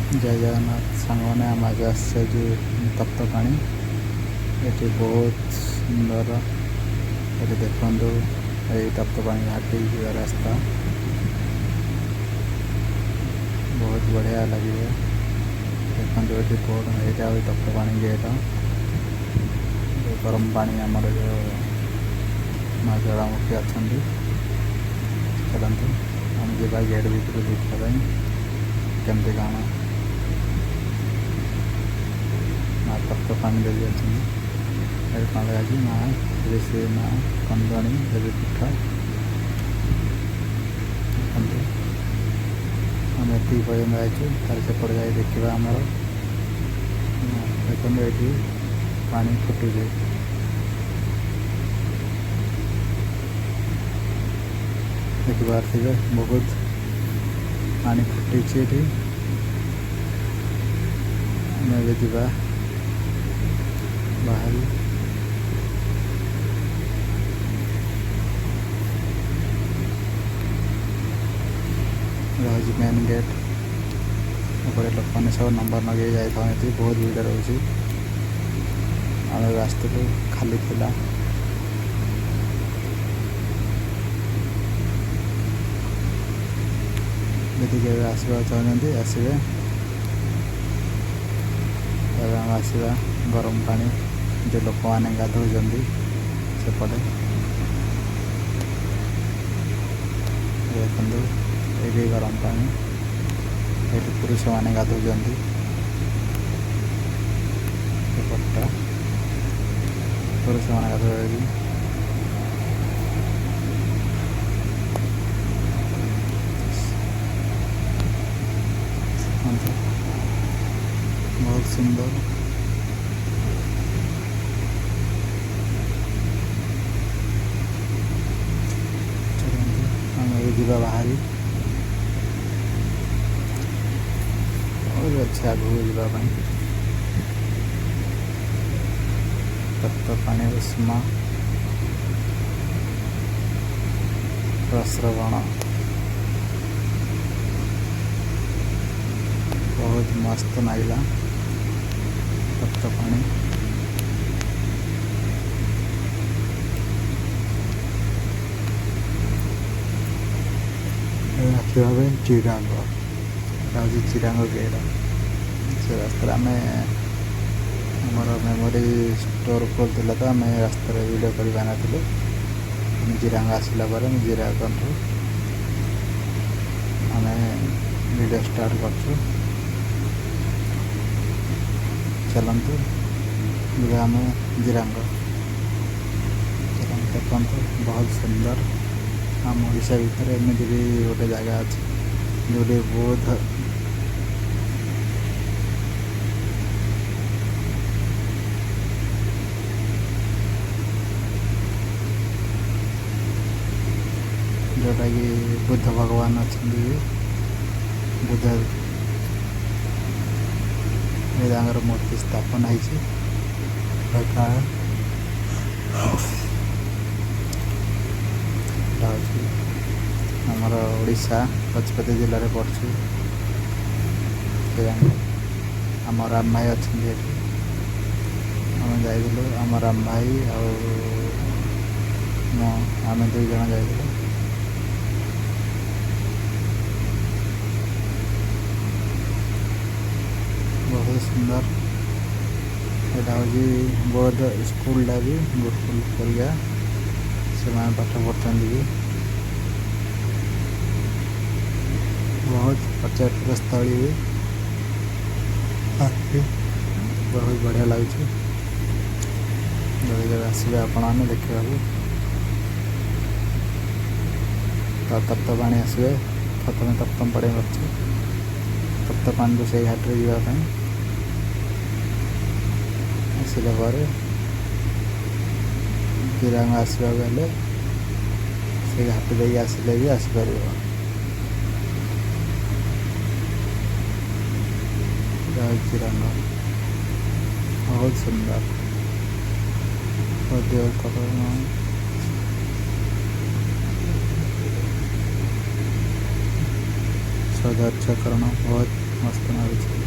जय जगन्नाथ सांग मैंने आम आज आसो तप्त पानी ये बहुत सुंदर ये देखु ये तप्त पानी घाटी जा रास्ता बहुत बढ़िया लगे देखो ये बोर्ड यहाँ तप्त पानी गेट गरम पानी आमर जो माँ ज्वालामुखी अच्छा चलते हम जा गेट भर देखापी केमती कण माँ तप्त पानी देवी अच्छे कौन लगे माँ ऋषि माँ कंदणी देवी पीठ आम ये पर्यटन आईचु तार सेपट जा देखा आमर देखते ये पानी फुटुचे देखिपे बहुत पानी फुटी ये जा बाहर रही मेन गेट ऊपर लोक मैंने सब नंबर नगे जाता बहुत भीड़ रोचे रास्ता को खाली थिला यदि के आसवा चाहते आसवे आसवा गरम पानी जो लोक मैंने गाधौं सेपटे देखो ये गरम पानी ये पुरुष मैंने गाधौं सेपटा पुरुष मैंने गाधों बहुत सुंदर जा बाहरी और अच्छा आगे जावाई तप्त पानी उष्मा प्रस्रवण बहुत मस्त नागिला तप्त पानी चिरांग चिरांग गेट से रास्ता आम आमर मेमोरी स्टोर खोलता तो आम रास्त वीडियो कर चिरांग आसला चिरांग आम वीडियो स्टार्ट कर चलतु आम चिरांग देखो बहुत सुंदर आम ओडिशा भितर एमती भी गोटे जगह अच्छे जो बहुत जोटा कि बुद्ध भगवान अच्छा बुद्ध ये मूर्ति स्थापना आमर ओडिशा गजपति जिले में पड़ू आम राम भाई अच्छे आम जाइलु आम राम भाई आम 2 जन जाइलु बहुत सुंदर यहाँ हूँ बौद्ध स्कूलटा भी गुरुकुल परिया से पाठ पढ़ते भी बहुत पर्यटक स्थली भी बहुत बढ़िया लगे जब आसवे आपण देखा तो तप्त पानी आसवे प्रथम तप्तम पड़े तप्त पानी को से घाट जावाई आसला चिरांग आसवा गले से घाट दे आसले भी आसपर चिरांग बहुत सुंदर ସୌନ୍ଦର୍ଯ୍ୟକରଣ ବହୁତ ମସ୍ତ ଲାଗୁଛି।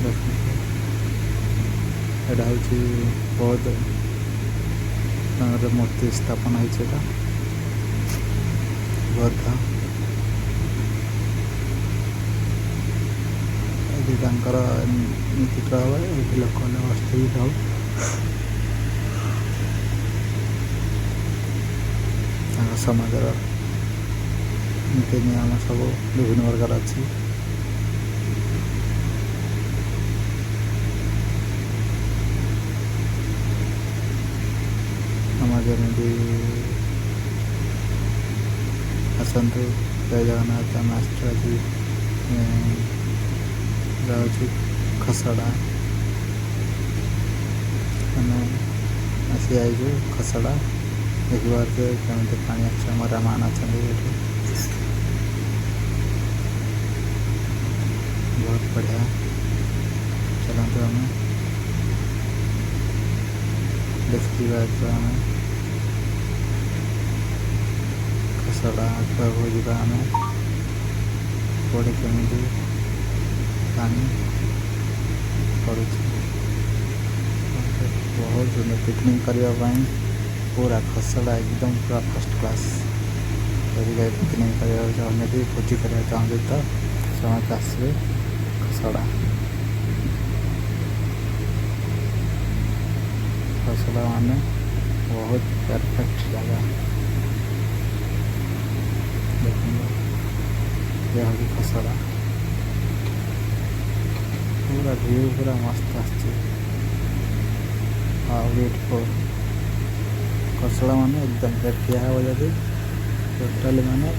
ଦେଖନ୍ତୁ ଏଇଟା ହେଉଛି ବୌଦ୍ଧ ତାଙ୍କର ମୂର୍ତ୍ତି ସ୍ଥାପନ ହେଇଛି। ଏଇଟା ବୌଦ୍ଧ ଏଠି ତାଙ୍କର ନୀତିକ୍ରମ ହବ। ଏଠି ଲୋକମାନେ ବସିକି ସବୁ ତାଙ୍କ ସମାଜର ନୀତି ନିୟମ ସବୁ ବିଭିନ୍ନ ପ୍ରକାର ଅଛି। ସମାଜ ଯେମିତି ଆସନ୍ତୁ ଜୟ ଜଗନ୍ନାଥ। ଆମେ ଆସିଛୁ ଆଜି ଯାଉଛି ଖସଡ଼ା। ଆମେ ଆସି ଯାଇଛୁ ଖସଡ଼ା ଦେଖିପାରୁଛୁ କେମିତି ପାଣି ଅଛି। ଆମର ରାମାୟଣ ଅଛନ୍ତି ଏଠି ବହୁତ ବଢ଼ିଆ। ଚାଲନ୍ତୁ ଆମେ ଦେଖିଯିବା। ଆମେ ଖସଡ଼ା ଆଗକୁ ଯିବା। ଆମେ କୋଉଠି କେମିତି ପାଣି ପଡ଼ୁଛି। ବହୁତ ସୁନ୍ଦର ପିକନିକ୍ କରିବା ପାଇଁ ପୁରା ଖସଡ଼ା ଏକଦମ ପୁରା ଫାର୍ଷ୍ଟ କ୍ଲାସ୍। ଯଦି ଯାଇ ପିକନିକ୍ କରିବାକୁ ଚାହୁଁଛନ୍ତି, ଭୋଜି କରିବାକୁ ଚାହୁଁଛନ୍ତି ତ ସମସ୍ତେ ଆସିବେ ଖସଡ଼ା। ଖସଡ଼ା ମାନେ ବହୁତ ପରଫେକ୍ଟ ଜାଗା। ଦେଖନ୍ତୁ ଇଏ ହେଉଛି ଖସଡ଼ା। ପୁରା ଭିଉ ପୁରା ମସ୍ତ ଆସିଛି। ଆଉ ବିୟୁଟିଫୁଲ୍ ଖସଡ଼ା ମାନେ ଏକଦମ ଠିଆ ହେବ ଯଦି ଟୋଟାଲି ମାନେ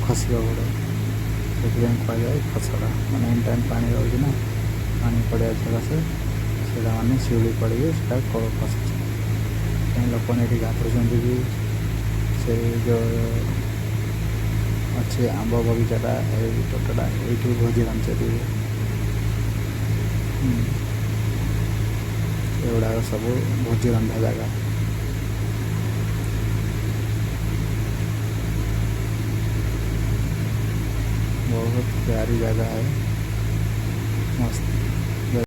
ଖସିବ ଗୋଡ଼। ସେଥିପାଇଁ କୁହାଯାଏ ଖସଡ଼ା। ମାନେ ଏନି ଟାଇମ୍ ପାଣି ରହୁଛି ନା, ପାଣି ପଡ଼ିବା ସକାଶେ ସେଇଟା ମାନେ ଶିଉଳି ପଡ଼ିକି ସେଇଟା କଳ ଖସୁଛି। ସେଥିପାଇଁ ଲୋକମାନେ ଏଠି ଗାଧଉଛନ୍ତି ବି। ସେ ଯେଉଁ ଅଛି ଆମ୍ବ ବଗିଚାଟା, ଏଇ ତୋଟଟା, ଏଇଠି ଭୋଜି ରାନ୍ଧୁଛନ୍ତି। ଏଗୁଡ଼ାକ ସବୁ ଭୋଜି ରନ୍ଧା ଜାଗା। बहुत प्यारी जगह है।